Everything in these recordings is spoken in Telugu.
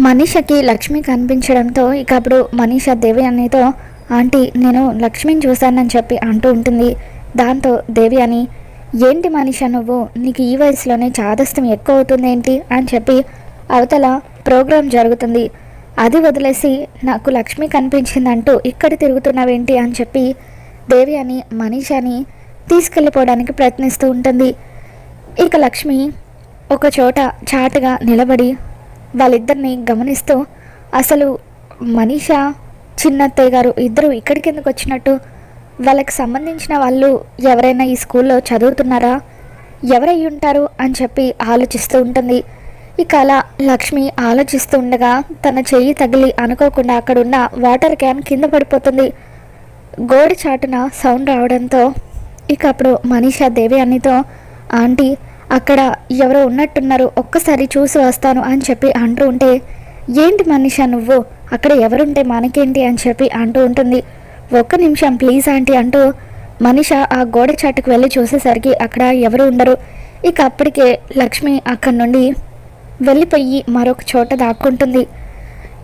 మనీషకి లక్ష్మి కనిపించడంతో ఇక అప్పుడు మనీష దేవి అన్నయ్యతో ఆంటీ నేను లక్ష్మిని చూశానని చెప్పి అంటూ ఉంటుంది. దాంతో దేవి అని ఏంటి మనీష నువ్వు, నీకు ఈ వయసులోనే చాదస్తం ఎక్కువ అవుతుంది ఏంటి అని చెప్పి అవతల ప్రోగ్రాం జరుగుతుంది, అది వదిలేసి నాకు లక్ష్మి కనిపించిందంటూ ఇక్కడ తిరుగుతున్నావేంటి అని చెప్పి దేవి అని మనీషని తీసుకెళ్ళిపోవడానికి ప్రయత్నిస్తూ ఉంటుంది. ఇక లక్ష్మి ఒక చోట చాటుగా నిలబడి వాళ్ళిద్దరిని గమనిస్తూ అసలు మనీష చిన్నత్తయ్య గారు ఇద్దరు ఇక్కడికి ఎందుకు వచ్చినట్టు, వాళ్ళకి సంబంధించిన వాళ్ళు ఎవరైనా ఈ స్కూల్లో చదువుతున్నారా, ఎవరై ఉంటారు అని చెప్పి ఆలోచిస్తూ ఉంటుంది. ఇక అలా లక్ష్మి ఆలోచిస్తూ ఉండగా తన చెయ్యి తగిలి అనుకోకుండా అక్కడున్న వాటర్ క్యాన్ కింద పడిపోతుంది. గోడ చాటున సౌండ్ రావడంతో ఇక అప్పుడు మనీష దేవి అన్నితో ఆంటీ అక్కడ ఎవరో ఉన్నట్టున్నారు, ఒక్కసారి చూసి వస్తాను అని చెప్పి అంటూ ఉంటే ఏంటి మనీష నువ్వు, అక్కడ ఎవరుంటే మనకేంటి అని చెప్పి అంటూ ఉంటుంది. ఒక్క నిమిషం ప్లీజ్ ఆంటీ అంటూ మనీష ఆ గోడ చాటుకు వెళ్ళి చూసేసరికి అక్కడ ఎవరు ఉండరు. ఇక అప్పటికే లక్ష్మి అక్కడి నుండి వెళ్ళిపోయి మరొక చోట దాక్కుంటుంది.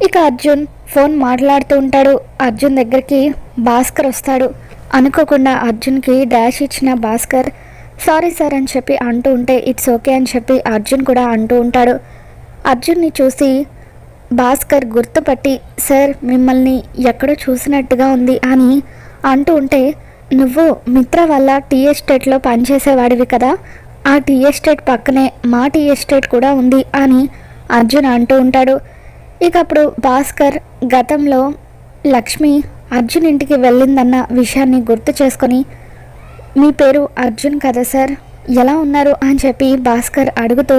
ఇక అర్జున్ ఫోన్ మాట్లాడుతూ ఉంటాడు. అర్జున్ దగ్గరికి భాస్కర్ వస్తాడు. అనుకోకుండా అర్జున్కి డాష్ ఇచ్చిన భాస్కర్ సారీ సార్ అని చెప్పి అంటూ ఉంటే ఇట్స్ ఓకే అని చెప్పి అర్జున్ కూడా అంటూ ఉంటాడు. అర్జున్ని చూసి భాస్కర్ గుర్తుపట్టి సార్ మిమ్మల్ని ఎక్కడో చూసినట్టుగా ఉంది అని అంటూ ఉంటే నువ్వు మిత్ర వల్ల టీ ఎస్టేట్లో పనిచేసేవాడివి కదా, ఆ టీ ఎస్టేట్ పక్కనే మా టీ ఎస్టేట్ కూడా ఉంది అని అర్జున్ అంటూ ఉంటాడు. ఇక అప్పుడు భాస్కర్ గతంలో లక్ష్మి అర్జున్ ఇంటికి వెళ్ళిందన్న విషయాన్ని గుర్తు చేసుకొని మీ పేరు అర్జున్ కదా సార్, ఎలా ఉన్నారు అని చెప్పి భాస్కర్ అడుగుతూ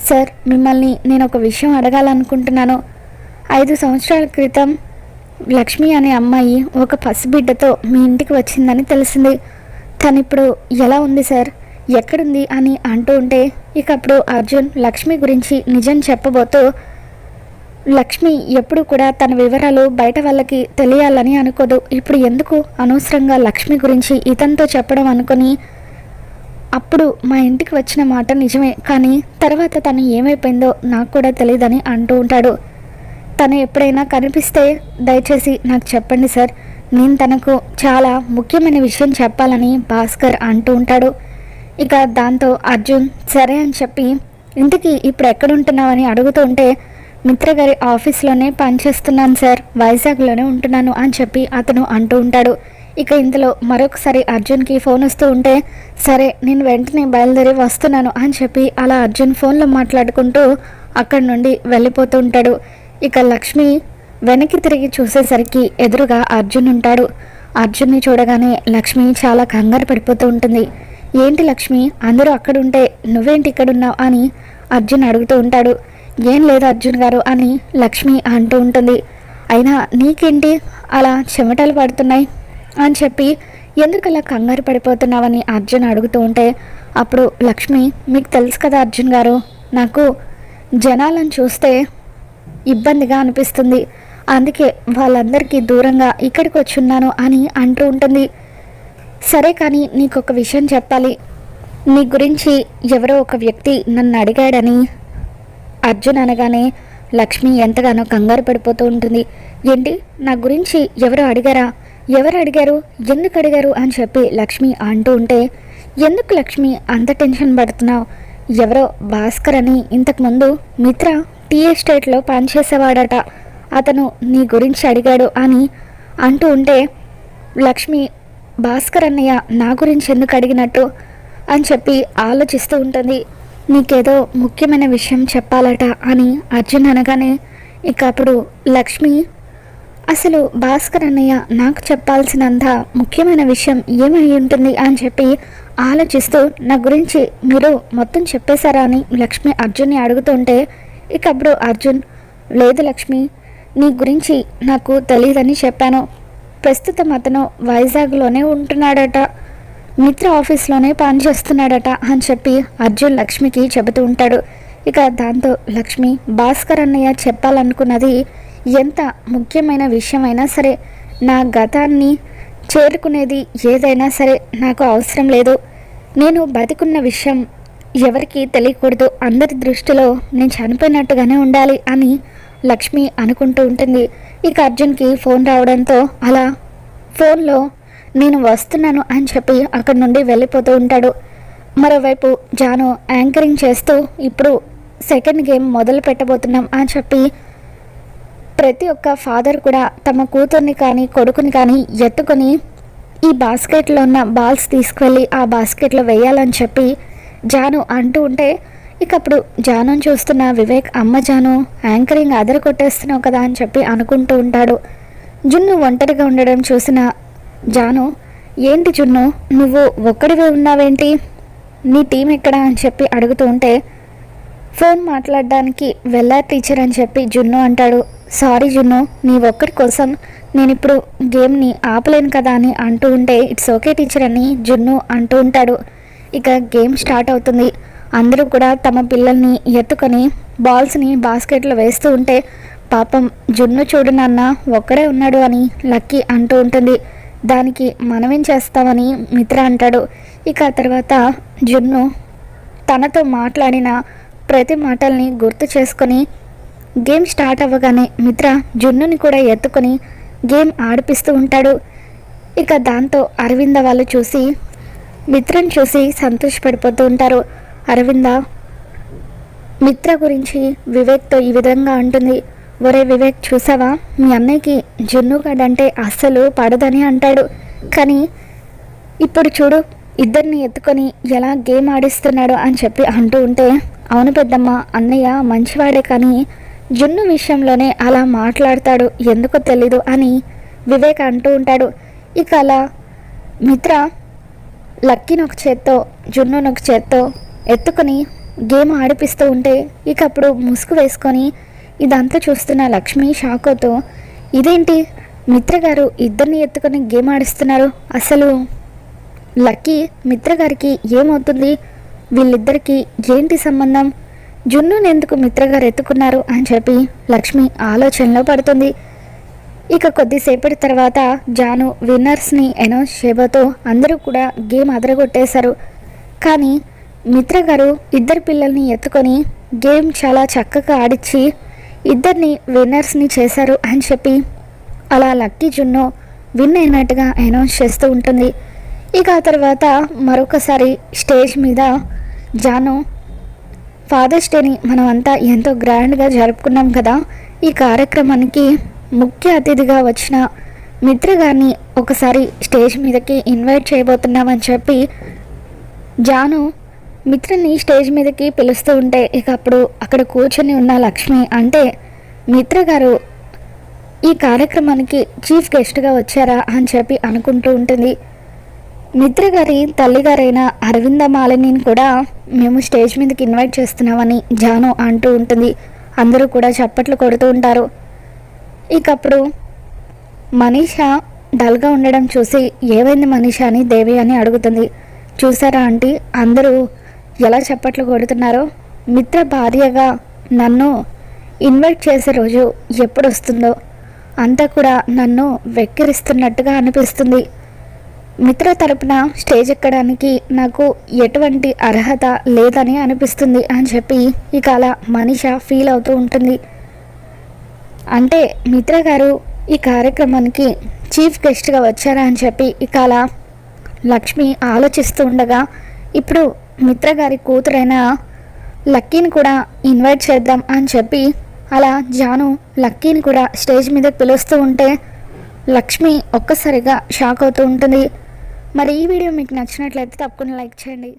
సార్ మిమ్మల్ని నేను ఒక విషయం అడగాలనుకుంటున్నాను. 5 సంవత్సరాల క్రితం లక్ష్మి అనే అమ్మాయి ఒక పసిబిడ్డతో మీ ఇంటికి వచ్చిందని తెలిసింది. తను ఇప్పుడు ఎలా ఉంది సార్, ఎక్కడుంది అని అంటూ ఉంటే ఇక అప్పుడు అర్జున్ లక్ష్మి గురించి నిజం చెప్పబోతూ లక్ష్మి ఎప్పుడు కూడా తన వివరాలు బయట వాళ్ళకి తెలియాలని అనుకోదు, ఇప్పుడు ఎందుకు అనవసరంగా లక్ష్మి గురించి ఇతనితో చెప్పడం అనుకొని అప్పుడు మా ఇంటికి వచ్చిన మాట నిజమే, కానీ తర్వాత తను ఏమైపోయిందో నాకు కూడా తెలియదని అంటూ ఉంటాడు. తను ఎప్పుడైనా కనిపిస్తే దయచేసి నాకు చెప్పండి సార్, నేను తనకు చాలా ముఖ్యమైన విషయం చెప్పాలని భాస్కర్ అంటూ ఉంటాడు. ఇక దాంతో అర్జున్ సరే అని చెప్పి ఇంటికి ఇప్పుడు ఎక్కడుంటున్నావని అడుగుతూ ఉంటే మిత్ర గారి ఆఫీస్లోనే పనిచేస్తున్నాను సార్, వైజాగ్లోనే ఉంటున్నాను అని చెప్పి అతను అంటూ ఉంటాడు. ఇక ఇందులో మరొకసారి అర్జున్కి ఫోన్ వస్తూ ఉంటే సరే నేను వెంటనే బయలుదేరి వస్తున్నాను అని చెప్పి అలా అర్జున్ ఫోన్లో మాట్లాడుకుంటూ అక్కడి నుండి వెళ్ళిపోతూ ఉంటాడు. ఇక లక్ష్మి వెనక్కి తిరిగి చూసేసరికి ఎదురుగా అర్జున్ ఉంటాడు. అర్జున్ని చూడగానే లక్ష్మి చాలా కంగారు పడిపోతూ ఉంటుంది. ఏంటి లక్ష్మి అందరూ అక్కడుంటే నువ్వేంటి ఇక్కడున్నావు అని అర్జున్ అడుగుతూ ఉంటాడు. ఏం లేదు అర్జున్ గారు అని లక్ష్మి అంటూ ఉంటుంది. అయినా నీకేంటి అలా చెమటలు పడుతున్నాయి అని చెప్పి ఎందుకలా కంగారు పడిపోతున్నావని అర్జున్ అడుగుతూ ఉంటే అప్పుడు లక్ష్మి మీకు తెలుసు కదా అర్జున్ గారు, నాకు జనాలను చూస్తే ఇబ్బందిగా అనిపిస్తుంది, అందుకే వాళ్ళందరికీ దూరంగా ఇక్కడికి వచ్చున్నాను అని అంటూ ఉంటుంది. సరే కానీ నీకు ఒక విషయం చెప్పాలి, నీ గురించి ఎవరో ఒక వ్యక్తి నన్ను అడిగాడని అర్జున్ అనగానే లక్ష్మి ఎంతగానో కంగారు పడిపోతూ ఉంటుంది. ఏంటి నా గురించి ఎవరు అడిగారా, ఎవరు అడిగారు, ఎందుకు అడిగారు అని చెప్పి లక్ష్మి అంటూ ఉంటే ఎందుకు లక్ష్మి అంత టెన్షన్ పడుతున్నావు, ఎవరో భాస్కర్ అని ఇంతకుముందు మిత్ర టీ ఎస్టేట్లో పనిచేసేవాడట, అతను నీ గురించి అడిగాడు అని అంటూ ఉంటే లక్ష్మి భాస్కర్ అన్నయ్య నా గురించి ఎందుకు అడిగినట్టు అని చెప్పి ఆలోచిస్తూ ఉంటుంది. నీకేదో ముఖ్యమైన విషయం చెప్పాలట అని అర్జున్ అనగానే ఇక అప్పుడు లక్ష్మి అసలు భాస్కర్ అన్నయ్య నాకు చెప్పాల్సినంత ముఖ్యమైన విషయం ఏమై ఉంటుంది అని చెప్పి ఆలోచిస్తూ నా గురించి మీరు మొత్తం చెప్పేశారా అని లక్ష్మి అర్జున్ని అడుగుతుంటే ఇక అప్పుడు అర్జున్ లేదు లక్ష్మి నీ గురించి నాకు తెలియదని చెప్పాను, ప్రస్తుతం అతను వైజాగ్లోనే ఉంటున్నాడట, మిత్ర ఆఫీస్లోనే పనిచేస్తున్నాడట అని చెప్పి అర్జున్ లక్ష్మికి చెబుతూ ఉంటాడు. ఇక దాంతో లక్ష్మి భాస్కర్ అన్నయ్య చెప్పాలనుకున్నది ఎంత ముఖ్యమైన విషయమైనా సరే, నా గతాన్ని చేరుకునేది ఏదైనా సరే నాకు అవసరం లేదు, నేను బతికున్న విషయం ఎవరికి తెలియకూడదు, అందరి దృష్టిలో నేను చనిపోయినట్టుగానే ఉండాలి అని లక్ష్మి అనుకుంటూ ఉంటుంది. ఇక అర్జున్కి ఫోన్ రావడంతో అలా ఫోన్లో నేను వస్తున్నాను అని చెప్పి అక్కడి నుండి వెళ్ళిపోతూ ఉంటాడు. మరోవైపు జాను యాంకరింగ్ చేస్తూ ఇప్పుడు సెకండ్ గేమ్ మొదలు పెట్టబోతున్నాం అని చెప్పి ప్రతి ఒక్క ఫాదర్ కూడా తమ కూతుర్ని కానీ కొడుకుని కానీ ఎత్తుకొని ఈ బాస్కెట్లో ఉన్న బాల్స్ తీసుకువెళ్ళి ఆ బాస్కెట్లో వేయాలని చెప్పి జాను అంటూ ఉంటే ఇక అప్పుడు జాను చూస్తున్న వివేక్, అమ్మ జాను యాంకరింగ్ అదర కొట్టేస్తున్నావు కదా అని చెప్పి అనుకుంటూ ఉంటాడు. జున్ను ఒంటరిగా ఉండడం చూసిన జాను, ఏంటి జున్ను నువ్వు ఒక్కడివే ఉన్నావేంటి, నీ టీం ఎక్కడా అని చెప్పి అడుగుతూ ఉంటే ఫోన్ మాట్లాడడానికి వెళ్ళారు టీచర్ అని చెప్పి జున్ను అంటాడు. సారీ జున్ను, నీ ఒక్కడి కోసం నేను ఇప్పుడు గేమ్ని ఆపలేను కదా అని అంటూ ఉంటే ఇట్స్ ఓకే టీచర్ అని జున్ను అంటూ ఉంటాడు. ఇక గేమ్ స్టార్ట్ అవుతుంది. అందరూ కూడా తమ పిల్లల్ని ఎత్తుకొని బాల్స్ని బాస్కెట్లో వేస్తూ ఉంటే పాపం జున్ను చూడు నాన్న ఒక్కడే ఉన్నాడు అని లక్కీ అంటూ ఉంటుంది. దానికి మనమేం చేస్తామని మిత్ర అంటాడు. ఇక ఆ తర్వాత జున్ను తనతో మాట్లాడిన ప్రతి మాటల్ని గుర్తు చేసుకొని గేమ్ స్టార్ట్ అవ్వగానే మిత్ర జున్నుని కూడా ఎత్తుకొని గేమ్ ఆడిపిస్తూ ఉంటాడు. ఇక దాంతో అరవింద వాళ్ళు చూసి మిత్రని చూసి సంతోషపడిపోతూ ఉంటారు. అరవింద మిత్ర గురించి వివేక్తో ఈ విధంగా అంటుంది. ఒరే వివేక్, చూసావా మీ అన్నయ్యకి జున్ను గడంటే అస్సలు పడదని అంటాడు, కానీ ఇప్పుడు చూడు ఇద్దరిని ఎత్తుకొని ఎలా గేమ్ ఆడిస్తున్నాడు అని చెప్పి అంటూ ఉంటే అవును పెద్దమ్మ, అన్నయ్య మంచివాడే కానీ జున్ను విషయంలోనే అలా మాట్లాడతాడు, ఎందుకో తెలీదు అని వివేక్ అంటూ ఉంటాడు. ఇక అలా మిత్ర లక్కీని ఒక చేత్తో జున్నుని ఒక చేత్తో ఎత్తుకొని గేమ్ ఆడిపిస్తూ ఉంటే ఇక అప్పుడు ముసుగు వేసుకొని ఇదంతా చూస్తున్న లక్ష్మి షాక్ అవుతూ, ఇదేంటి మిత్ర గారు ఇద్దరిని ఎత్తుకొని గేమ్ ఆడిస్తున్నారు, అసలు లక్కీ మిత్ర గారికి ఏమవుతుంది, వీళ్ళిద్దరికీ ఏంటి సంబంధం, జున్నుని ఎందుకు మిత్ర గారు ఎత్తుకున్నారు అని చెప్పి లక్ష్మి ఆలోచనలో పడుతుంది. ఇక కొద్దిసేపటి తర్వాత జాను విన్నర్స్ని అనౌన్స్ చేయబోతూ అందరూ కూడా గేమ్ అదరగొట్టేశారు. కానీ మిత్ర గారు ఇద్దరు పిల్లల్ని ఎత్తుకొని గేమ్ చాలా చక్కగా ఆడిచ్చి ఇద్దరిని విన్నర్స్ని చేశారు అని చెప్పి అలా లక్కీ జున్ను విన్ అయినట్టుగా అనౌన్స్ చేస్తూ ఉంటుంది. ఇక ఆ తర్వాత మరొకసారి స్టేజ్ మీద జాను ఫాదర్స్ డేని మనం అంతా ఎంతో గ్రాండ్గా జరుపుకున్నాం కదా, ఈ కార్యక్రమానికి ముఖ్య అతిథిగా వచ్చిన మిత్ర గారిని ఒకసారి స్టేజ్ మీదకి ఇన్వైట్ చేయబోతున్నామని చెప్పి జాను మిత్రని స్టేజ్ మీదకి పిలుస్తూ ఉంటే ఇక అప్పుడు అక్కడ కూర్చొని ఉన్న లక్ష్మి, అంటే మిత్ర గారు ఈ కార్యక్రమానికి చీఫ్ గెస్ట్గా వచ్చారా అని చెప్పి అనుకుంటూ ఉంటుంది. మిత్ర గారి తల్లిగారైన అరవింద మాలినిని కూడా మేము స్టేజ్ మీదకి ఇన్వైట్ చేస్తున్నామని జాను అంటూ ఉంటుంది. అందరూ కూడా చప్పట్లు కొడుతూ ఉంటారు. ఇక అప్పుడు మనీషా డల్గా ఉండడం చూసి ఏమైంది మనీషా అని దేవి అని అడుగుతుంది. చూసారా ఆంటీ అందరూ ఎలా చప్పట్లు కొడుతున్నారో, మిత్ర భార్యగా నన్ను ఇన్వైట్ చేసే రోజు ఎప్పుడు వస్తుందో అంతా కూడా నన్ను వెక్కిరిస్తున్నట్టుగా అనిపిస్తుంది. మిత్ర తరపున స్టేజ్ ఎక్కడానికి నాకు ఎటువంటి అర్హత లేదని అనిపిస్తుంది అని చెప్పి ఇక అలా మనీషా ఫీల్ అవుతూ ఉంటుంది. అంటే మిత్ర గారు ఈ కార్యక్రమానికి చీఫ్ గెస్ట్గా వచ్చారా అని చెప్పి ఇక అలా లక్ష్మి ఆలోచిస్తూ ఉండగా ఇప్పుడు మిత్ర గారి కూతురైన లక్కీని కూడా ఇన్వైట్ చేద్దాం అని చెప్పి అలా జాను లక్కీని కూడా స్టేజ్ మీద పిలుస్తూ ఉంటే లక్ష్మి ఒక్కసారిగా షాక్ అవుతూ ఉంటుంది. మరి ఈ వీడియో మీకు నచ్చినట్లయితే తప్పకుండా లైక్ చేయండి.